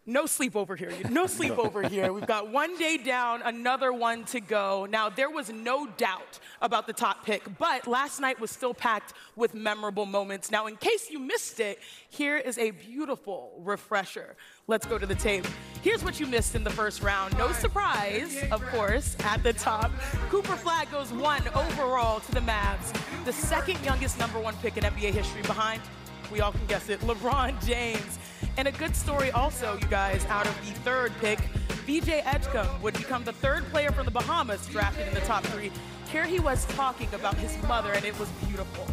No sleep over here. No sleep over here. We've got one day down, another one to go. Now, there was no doubt about the top pick, but last night was still packed with memorable moments. Now, in case you missed it, here is a beautiful refresher. Let's go to the tape. Here's what you missed in the first round. No surprise, of course, at the top. Cooper Flagg goes 1 overall to the Mavs, the second youngest #1 pick in NBA history behind, we all can guess it, LeBron James. And a good story also, you guys, out of the third pick, VJ Edgecombe would become the third player from the Bahamas drafted in the top 3. Here he was talking about his mother, and it was beautiful.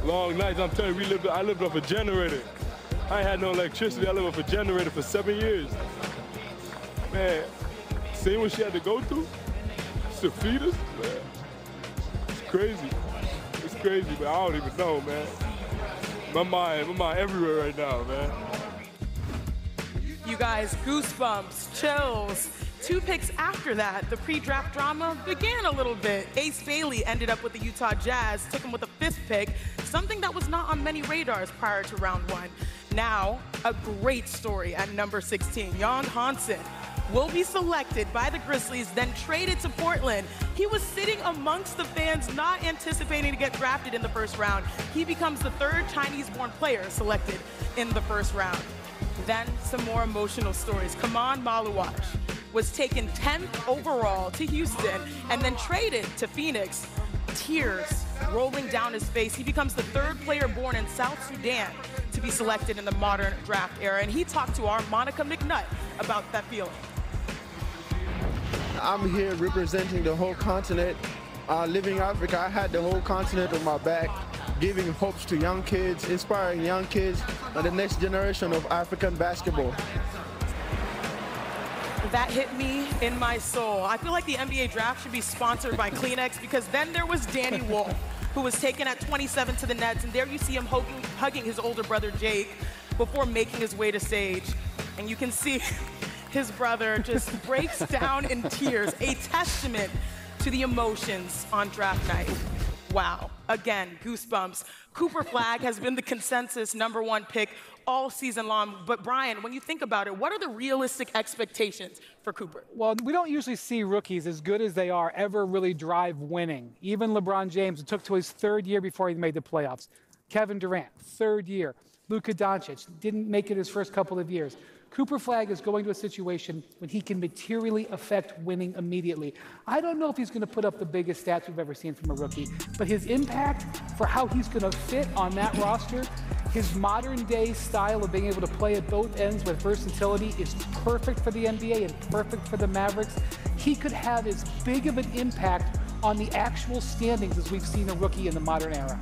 Long nights, I'm telling you, I lived off a generator. I ain't had no electricity. I lived off a generator for 7 years. Man, seeing what she had to go through to feed us, man, it's crazy. It's crazy, but I don't even know, man. My mind everywhere right now, man. You guys, goosebumps, chills. 2 picks after that, the pre-draft drama began a little bit. Ace Bailey ended up with the Utah Jazz, took him with the 5th pick, something that was not on many radars prior to round 1. Now, a great story at number 16. Jan Hansen will be selected by the Grizzlies, then traded to Portland. He was sitting amongst the fans, not anticipating to get drafted in the first round. He becomes the 3rd Chinese-born player selected in the first round. Then some more emotional stories. Kaman Maluach was taken 10th overall to Houston and then traded to Phoenix. Tears rolling down his face. He becomes the 3rd player born in South Sudan to be selected in the modern draft era. And he talked to our Monica McNutt about that feeling. I'm here representing the whole continent. Living in Africa, I had the whole continent on my back, giving hopes to young kids, inspiring young kids and the next generation of African basketball. That hit me in my soul. I feel like the NBA draft should be sponsored by Kleenex, because then there was Danny Wolf, who was taken at 27 to the Nets, and there you see him hugging his older brother Jake before making his way to stage. And you can see his brother just breaks down in tears, a testament to the emotions on draft night. Wow, again, goosebumps. Cooper Flagg has been the consensus #1 pick all season long. But Brian, when you think about it, what are the realistic expectations for Cooper? Well, we don't usually see rookies, as good as they are, ever really drive winning. Even LeBron James, it took to his 3rd year before he made the playoffs. Kevin Durant, 3rd year. Luka Doncic didn't make it his first couple of years. Cooper Flagg is going to a situation when he can materially affect winning immediately. I don't know if he's going to put up the biggest stats we've ever seen from a rookie, but his impact for how he's going to fit on that roster, his modern-day style of being able to play at both ends with versatility is perfect for the NBA and perfect for the Mavericks. He could have as big of an impact on the actual standings as we've seen a rookie in the modern era.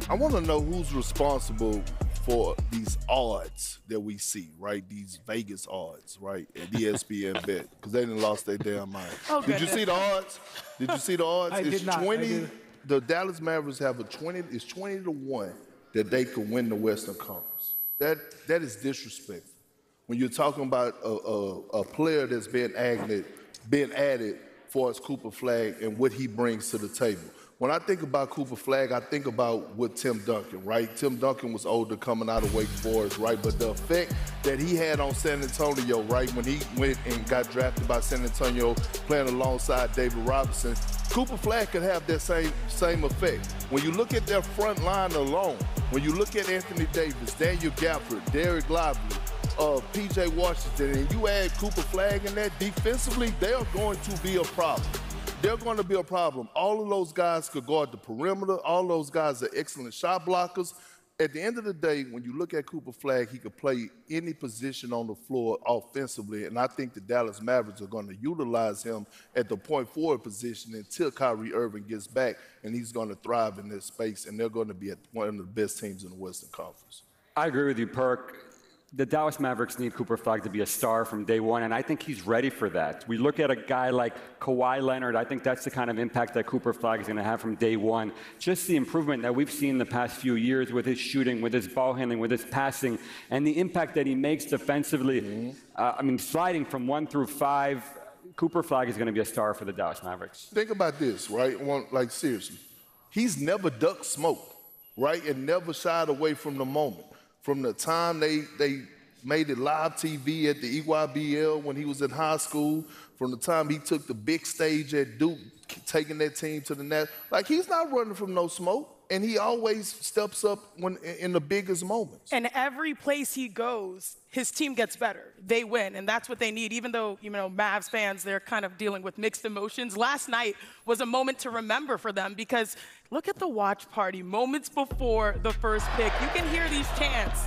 I want to know who's responsible for these odds that we see, right? These Vegas odds, right? At ESPN Bet, because they done lost their damn mind. Oh, did you see the odds? Did you see the odds? I did not. 20. The Dallas Mavericks have a 20. It's 20 to 1 that they could win the Western Conference. That is disrespectful. When you're talking about a player that's been added for as Cooper Flagg and what he brings to the table. When I think about Cooper Flagg, I think about what Tim Duncan, right? Tim Duncan was older coming out of Wake Forest, right? But the effect that he had on San Antonio, right? When he went and got drafted by San Antonio playing alongside David Robinson, Cooper Flagg could have that same effect. When you look at their front line alone, when you look at Anthony Davis, Daniel Gafford, Derek Lively, P.J. Washington, and you add Cooper Flagg in there defensively, they are going to be a problem. They're going to be a problem. All of those guys could guard the perimeter. All those guys are excellent shot blockers. At the end of the day, when you look at Cooper Flagg, he could play any position on the floor offensively, and I think the Dallas Mavericks are going to utilize him at the point forward position until Kyrie Irving gets back, and he's going to thrive in this space, and they're going to be one of the best teams in the Western Conference. I agree with you, Perk. The Dallas Mavericks need Cooper Flagg to be a star from day one, and I think he's ready for that. We look at a guy like Kawhi Leonard. I think that's the kind of impact that Cooper Flagg is going to have from day one. Just the improvement that we've seen in the past few years with his shooting, with his ball handling, with his passing, and the impact that he makes defensively. I mean, sliding from 1 through 5, Cooper Flagg is going to be a star for the Dallas Mavericks. Think about this, right? Like, seriously. He's never ducked smoke, right? And never shied away from the moment. From the time they made it live TV at the EYBL when he was in high school, from the time he took the big stage at Duke, taking that team to the net. Like, he's not running from no smoke, and he always steps up when in the biggest moments. And every place he goes, his team gets better. They win, and that's what they need. Even though, you know, Mavs fans, they're kind of dealing with mixed emotions. Last night was a moment to remember for them, because look at the watch party moments before the first pick. You can hear these chants.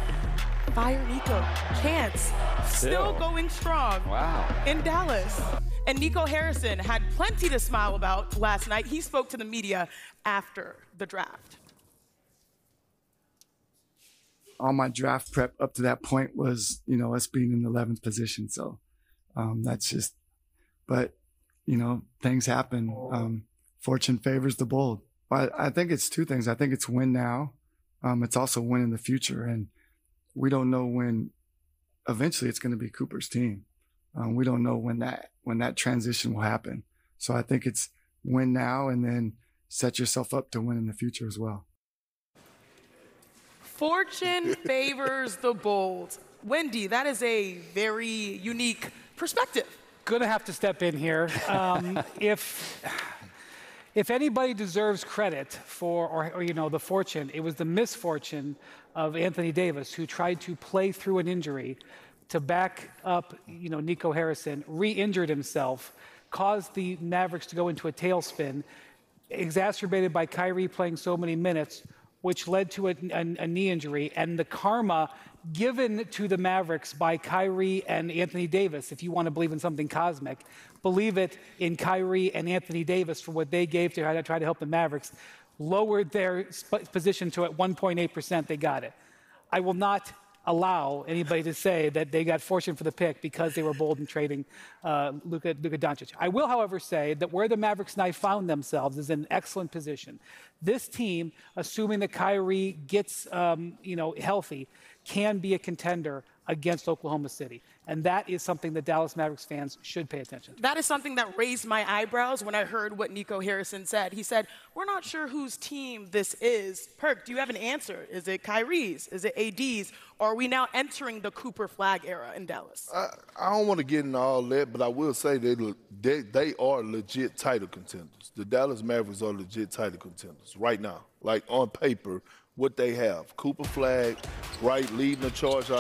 Fire Nico, chants, still going strong. Wow. In Dallas. And Nico Harrison had plenty to smile about last night. He spoke to the media after the draft. All my draft prep up to that point was, you know, us being in the 11th position. So that's just, but, you know, things happen. Fortune favors the bold. But I think it's two things. I think it's win now. It's also win in the future. And we don't know when eventually it's going to be Cooper's team. We don't know when that transition will happen. So I think it's win now and then set yourself up to win in the future as well. Fortune favors the bold. Wendy, that is a very unique perspective. Gonna have to step in here. If anybody deserves credit for, or you know, the fortune, it was the misfortune of Anthony Davis, who tried to play through an injury to back up, you know, Nico Harrison, re-injured himself, caused the Mavericks to go into a tailspin, exacerbated by Kyrie playing so many minutes, which led to a knee injury, and the karma given to the Mavericks by Kyrie and Anthony Davis, if you want to believe in something cosmic, believe it in Kyrie and Anthony Davis for what they gave to try to help the Mavericks, lowered their position to at 1.8%, they got it. I will not allow anybody to say that they got fortune for the pick because they were bold in trading Luka Doncic. I will, however, say that where the Mavericks now found themselves is in an excellent position. This team, assuming that Kyrie gets healthy, can be a contender against Oklahoma City. And that is something that Dallas Mavericks fans should pay attention to. That is something that raised my eyebrows when I heard what Nico Harrison said. He said, we're not sure whose team this is. Perk, do you have an answer? Is it Kyrie's? Is it AD's? Or are we now entering the Cooper Flagg era in Dallas? I don't want to get into all that, but I will say they are legit title contenders. The Dallas Mavericks are legit title contenders right now. Like, on paper, what they have. Cooper Flagg, right, leading the charge.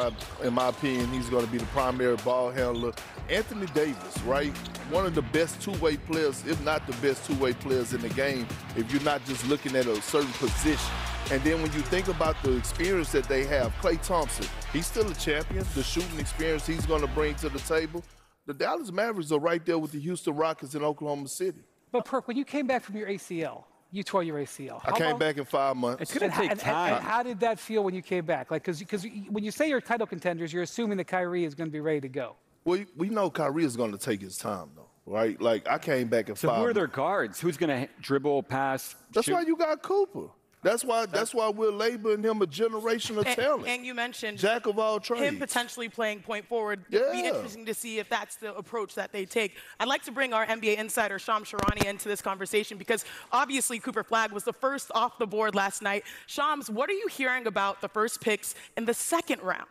In my opinion, he's going to be the primary ball handler. Anthony Davis, right, one of the best two-way players, if not the best two-way players in the game, if you're not just looking at a certain position. And then when you think about the experience that they have, Klay Thompson, he's still a champion. The shooting experience he's going to bring to the table. The Dallas Mavericks are right there with the Houston Rockets in Oklahoma City. But, Perk, when you came back from your ACL, you tore your ACL. I came back in 5 months. It's going to take time. And how did that feel when you came back? Like, because when you say you're title contenders, you're assuming that Kyrie is going to be ready to go. Well, we know Kyrie is going to take his time, though, right? Like, I came back in 5 months. So who are their guards? Who's going to dribble, pass, That's shoot? why you got Cooper. That's why we're labeling him a generational talent. And you mentioned Jack of all trades. him potentially playing point forward. Yeah. It'd be interesting to see if that's the approach that they take. I'd like to bring our NBA insider, Shams Charania, into this conversation because obviously Cooper Flagg was the first off the board last night. Shams, what are you hearing about the first picks in the second round?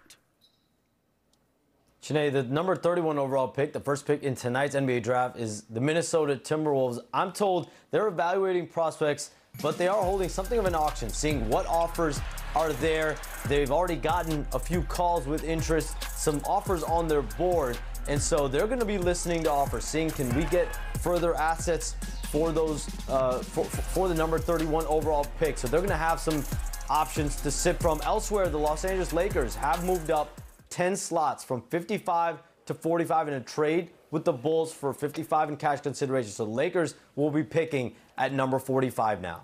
Sinead, the number 31 overall pick, the first pick in tonight's NBA draft, is the Minnesota Timberwolves. I'm told they're evaluating prospects, but they are holding something of an auction, seeing what offers are there. They've already gotten a few calls with interest, some offers on their board, and so they're going to be listening to offers, seeing can we get further assets for those for the number 31 overall pick. So they're going to have some options to sit from. Elsewhere, the Los Angeles Lakers have moved up 10 slots from 55 to 45 in a trade with the Bulls for 55 in cash consideration. So the Lakers will be picking at number 45 now.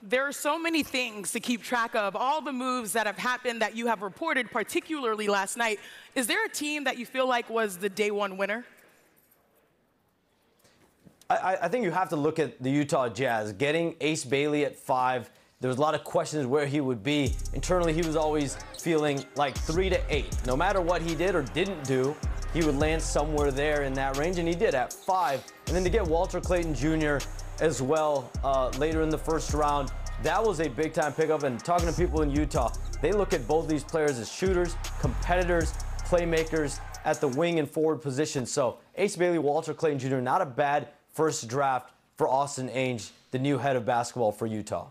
There are so many things to keep track of, all the moves that have happened that you have reported, particularly last night. Is there a team that you feel like was the day one winner? I think you have to look at the Utah Jazz. Getting Ace Bailey at 5, there was a lot of questions where he would be. Internally, he was always feeling like 3 to 8. No matter what he did or didn't do, he would land somewhere there in that range, and he did at 5. And then to get Walter Clayton Jr. as well later in the first round, that was a big-time pickup. And talking to people in Utah, they look at both these players as shooters, competitors, playmakers at the wing and forward position. So Ace Bailey, Walter Clayton Jr., not a bad first draft for Austin Ainge, the new head of basketball for Utah.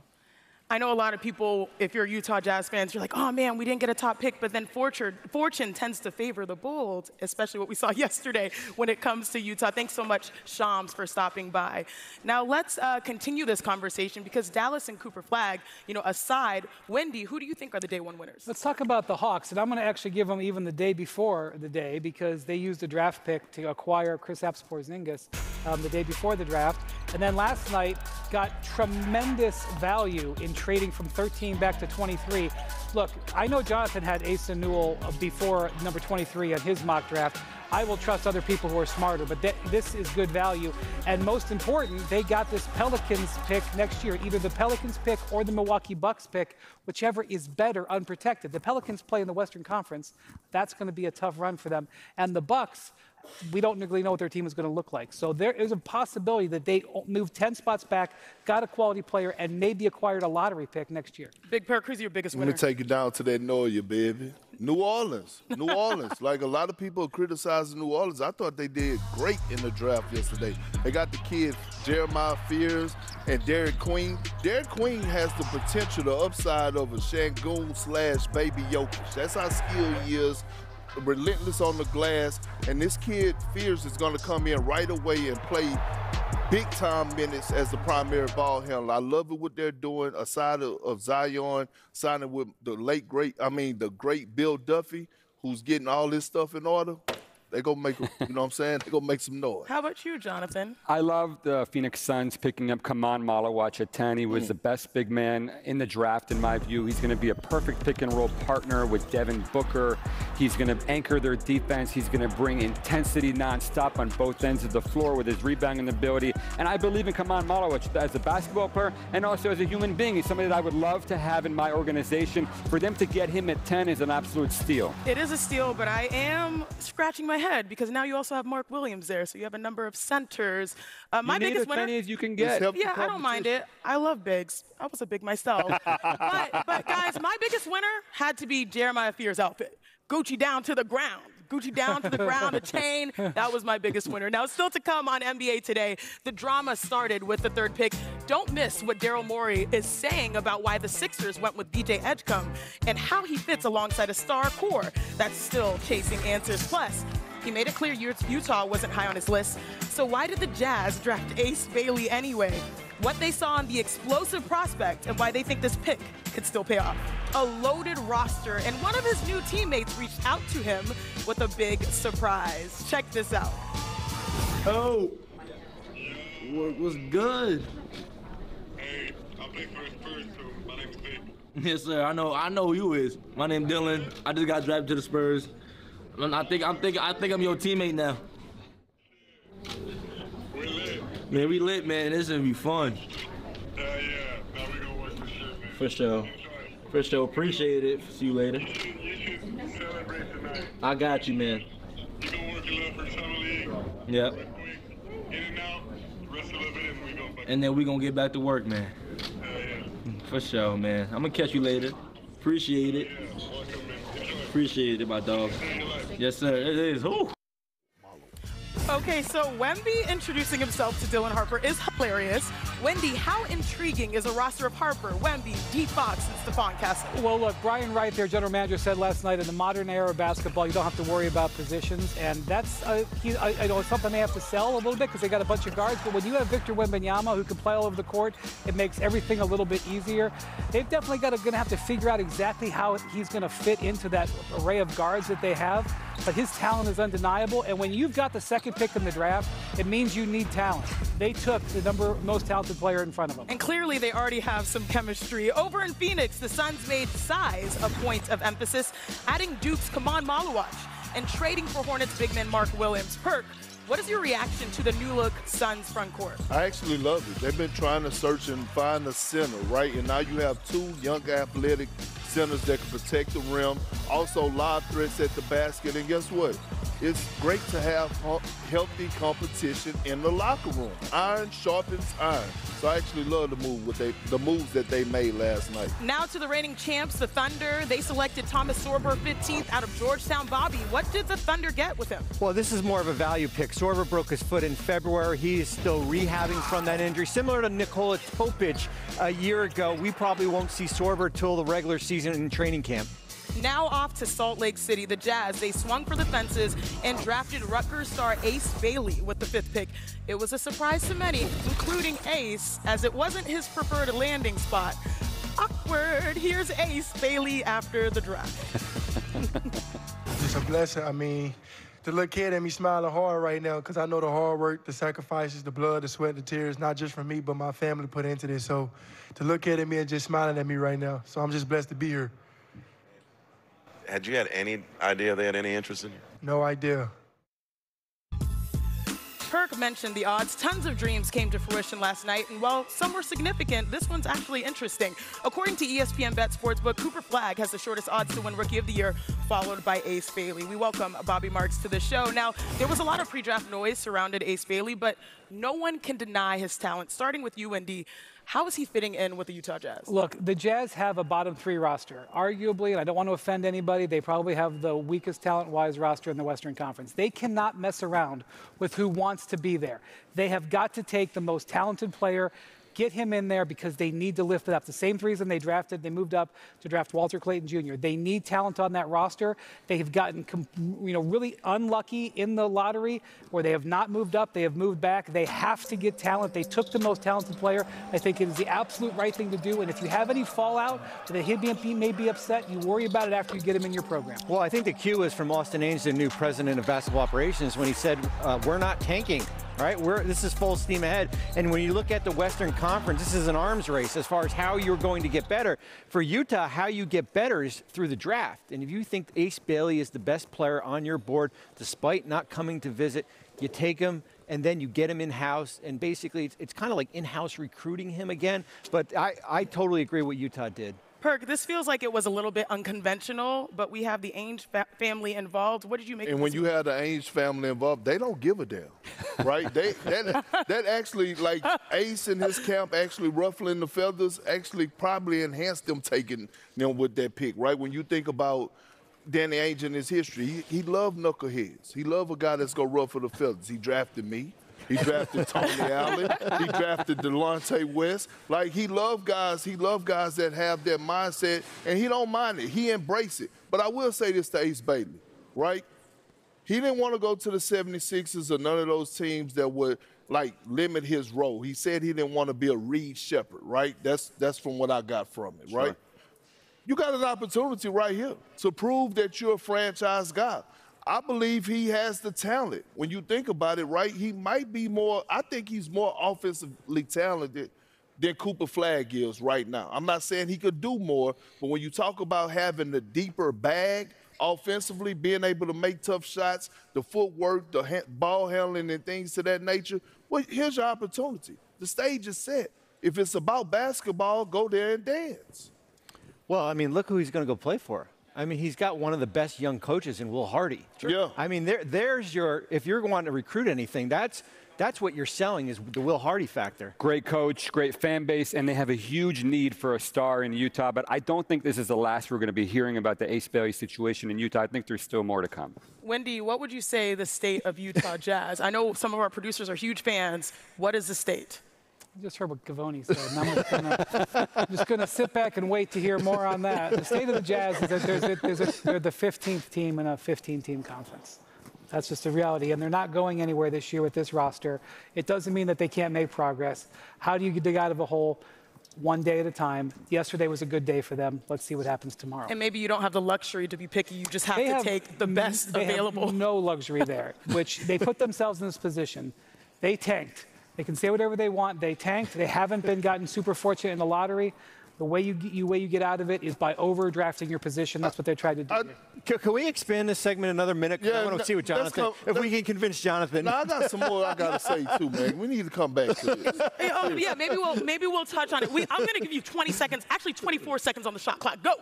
I know a lot of people, if you're Utah Jazz fans, you're like, oh man, we didn't get a top pick, but then fortune tends to favor the bold, especially what we saw yesterday when it comes to Utah. Thanks so much, Shams, for stopping by. Now let's continue this conversation because Dallas and Cooper Flagg, aside, Wendy, who do you think are the day one winners? Let's talk about the Hawks, and I'm going to actually give them even the day before the day because they used a draft pick to acquire Kristaps Porzingis the day before the draft, and then last night got tremendous value in trading from 13 back to 23. Look, I know Jonathan had Asa Newell before number 23 on his mock draft. I will trust other people who are smarter, but this is good value. And most important, they got this Pelicans pick next year, either the Pelicans pick or the Milwaukee Bucks pick, whichever is better unprotected. The Pelicans play in the Western Conference. That's going to be a tough run for them. And the Bucks, we don't really know what their team is going to look like. So there is a possibility that they moved 10 spots back, got a quality player, and maybe acquired a lottery pick next year. Big Perk, who's your biggest winner? Let me take you down to that Noya, baby. New Orleans. New Orleans. Like a lot of people are criticizing New Orleans. I thought they did great in the draft yesterday. They got the kids, Jeremiah Fears and Derek Queen. Derek Queen has the potential, the upside of a Şengün/Baby Jokic. That's how skilled he is. Relentless on the glass, and this kid Fears is going to come in right away and play big-time minutes as the primary ball handler. I love it what they're doing, aside of Zion signing with the great Bill Duffy, who's getting all this stuff in order. They're going to make, you know what I'm saying? They're going to make some noise. How about you, Jonathan? I love the Phoenix Suns picking up Kaman Malawach at 10. He was the best big man in the draft, in my view. He's going to be a perfect pick-and-roll partner with Devin Booker. He's going to anchor their defense. He's going to bring intensity nonstop on both ends of the floor with his rebounding ability. And I believe in Kaman Malawach as a basketball player and also as a human being. He's somebody that I would love to have in my organization. For them to get him at 10 is an absolute steal. It is a steal, but I am scratching my head because now you also have Mark Williams there, so you have a number of centers. My biggest winner, as many as you can get. Yeah, I don't mind it. I love bigs. I was a big myself. but guys, my biggest winner had to be Jeremiah Fears' outfit. Gucci down to the ground. Gucci down to the ground, a chain. That was my biggest winner. Now, still to come on NBA Today, the drama started with the third pick. Don't miss what Daryl Morey is saying about why the Sixers went with DJ Edgecombe and how he fits alongside a star core that's still chasing answers. Plus, he made it clear Utah wasn't high on his list. So why did the Jazz draft Ace Bailey anyway? What they saw in the explosive prospect and why they think this pick could still pay off. A loaded roster, and one of his new teammates reached out to him with a big surprise. Check this out. Oh, what's good? Hey, I play for the Spurs too. My name's Vic. Yes, sir. I know who you is. My name's Dylan. I just got drafted to the Spurs. I think I'm your teammate now. We lit. Man, we lit, man. This is gonna be fun. Yeah. Now we gonna watch this shit, man. For sure. For sure. Appreciate it. See you later. You should celebrate tonight. I got you, man. You gonna work a little for the summer league. Yep. Real quick. In and out. Rest a little bit, and we gonna back. And then we gonna get back to work, man. Yeah. For sure, man. I'm gonna catch you later. Appreciate it. Yeah. Welcome, man. Enjoy. Appreciate it, my dog. Yes, sir. It is. Ooh. Okay, so Wemby introducing himself to Dylan Harper is hilarious. Wendy, how intriguing is a roster of Harper, Wemby, D. Fox, and Stephon Castle? Well, look, Brian Wright, their general manager, said last night in the modern era of basketball, you don't have to worry about positions. And that's, I know it's something they have to sell a little bit because they got a bunch of guards. But when you have Victor Wembanyama who can play all over the court, it makes everything a little bit easier. They've definitely going to have to figure out exactly how he's going to fit into that array of guards that they have. But his talent is undeniable. And when you've got the second pick in the draft, it means you need talent. They took the most talented player in front of them. And clearly they already have some chemistry. Over in Phoenix, the Suns made size a point of emphasis, adding Duke's Kaman Malawach and trading for Hornets big man Mark Williams. Perk, what is your reaction to the new-look Suns front court? I actually love it. They've been trying to search and find a center, right? And now you have two young athletic centers that can protect the rim, also lob threats at the basket. And guess what? it's great to have healthy competition in the locker room. Iron sharpens iron. So I actually love the moves that they made last night. Now to the reigning champs, the Thunder. They selected Thomas Sorber 15th out of Georgetown. Bobby, what did the Thunder get with him? Well, this is more of a value pick. Sorber broke his foot in February. He is still rehabbing from that injury. Similar to Nikola Topic a year ago, we probably won't see Sorber till the regular season in training camp. Now off to Salt Lake City, the Jazz. They swung for the fences and drafted Rutgers star Ace Bailey with the 5th pick. It was a surprise to many, including Ace, as it wasn't his preferred landing spot. Awkward. Here's Ace Bailey after the draft. It's a blessing. I mean, to look at me smiling hard right now because I know the hard work, the sacrifices, the blood, the sweat, the tears, not just from me, but my family put into this. So to look at me and just smiling at me right now. So I'm just blessed to be here. Had you had any idea they had any interest in you? No idea. Perk mentioned the odds. Tons of dreams came to fruition last night, and while some were significant, this one's actually interesting. According to ESPN Bet Sportsbook, Cooper Flagg has the shortest odds to win Rookie of the Year, followed by Ace Bailey. We welcome Bobby Marks to the show. Now, there was a lot of pre-draft noise surrounding Ace Bailey, but no one can deny his talent. Starting with you, Wendy, how is he fitting in with the Utah Jazz? Look, the Jazz have a bottom 3 roster. Arguably, and I don't want to offend anybody, they probably have the weakest talent-wise roster in the Western Conference. They cannot mess around with who wants to be there. They have got to take the most talented player, get him in there because they need to lift it up. The same reason they moved up to draft Walter Clayton Jr. They need talent on that roster. They have gotten really unlucky in the lottery where they have not moved up. They have moved back. They have to get talent. They took the most talented player. I think it is the absolute right thing to do. And if you have any fallout that he may be upset, you worry about it after you get him in your program. Well, I think the cue is from Austin Ainge, the new president of basketball operations, when he said, we're not tanking. Right, this is full steam ahead. And when you look at the Western Conference, this is an arms race as far as how you're going to get better. For Utah, how you get better is through the draft. And if you think Ace Bailey is the best player on your board, despite not coming to visit, you take him and then you get him in-house. And basically, it's kind of like in-house recruiting him again. But I totally agree what Utah did. Perk, this feels like it was a little bit unconventional, but we have the Ainge family involved. What did you make of this? And when you have the Ainge family involved, they don't give a damn, right? that actually, like Ace and his camp actually ruffling the feathers, actually probably enhanced them taking them with that pick, right? When you think about Danny Ainge and his history, he loved knuckleheads. He loved a guy that's going to ruffle the feathers. He drafted me. He drafted Tony Allen. He drafted Delonte West. Like, he loved guys that have that mindset, and he don't mind it. He embraced it. But I will say this to Ace Bailey, right? He didn't want to go to the 76ers or none of those teams that would, like, limit his role. He said he didn't want to be a Reed Shepherd, right? That's from what I got from it, right? Sure. You got an opportunity right here to prove that you're a franchise guy. I believe he has the talent. When you think about it, right, he might be more, I think he's more offensively talented than Cooper Flagg is right now. I'm not saying he could do more, but when you talk about having the deeper bag offensively, being able to make tough shots, the footwork, the ball handling and things to that nature, well, here's your opportunity. The stage is set. If it's about basketball, go there and dance. Well, I mean, look who he's going to go play for. I mean, he's got one of the best young coaches in Will Hardy. Sure. Yeah. I mean, there's your, if you're wanting to recruit anything, that's what you're selling is the Will Hardy factor. Great coach, great fan base, and they have a huge need for a star in Utah. But I don't think this is the last we're going to be hearing about the Ace Bailey situation in Utah. I think there's still more to come. Wendy, what would you say the state of Utah Jazz? I know some of our producers are huge fans. What is the state? I just heard what Gavoni said, and I'm just going to sit back and wait to hear more on that. The state of the Jazz is that they're the 15th team in a 15-team conference. That's just the reality, and they're not going anywhere this year with this roster. It doesn't mean that they can't make progress. How do you dig out of a hole? One day at a time. Yesterday was a good day for them. Let's see what happens tomorrow. And maybe you don't have the luxury to be picky. You just have to take the best available. They have no luxury there, which they put themselves in this position. They tanked. They can say whatever they want. They tanked. They haven't been gotten super fortunate in the lottery. The way you get out of it is by overdrafting your position. That's what they tried to do. Can we expand this segment another minute? Yeah, I want to see what Jonathan, if we can convince Jonathan. No, I got some more I got to say, too, man. We need to come back to this. Yeah, maybe we'll touch on it. I'm going to give you 20 seconds, actually 24 seconds on the shot clock. Go.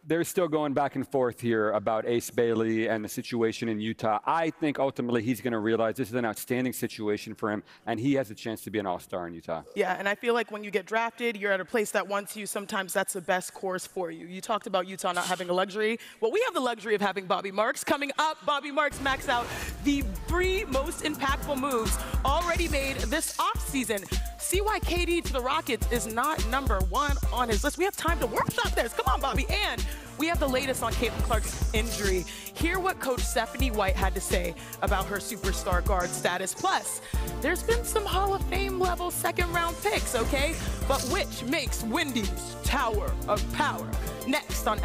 they're still going back and forth here about Ace Bailey and the situation in Utah. I think ultimately he's going to realize this is an outstanding situation for him, and he has a chance to be an all-star in Utah. Yeah, and I feel like when you get drafted, you're at a place that wants you. Sometimes that's the best course for you. You talked about Utah not having a luxury. Well, we have the luxury of having Bobby Marks. Coming up, Bobby Marks maxed out the 3 most impactful moves already made this offseason. See why KD to the Rockets is not #1 on his list. We have time to workshop this. Come on, Bobby. And we have the latest on Caitlin Clark's injury. Hear what Coach Stephanie White had to say about her superstar guard status. Plus, there's been some Hall of Fame level second-round picks, okay? But which makes Wendy's Tower of Power? Next on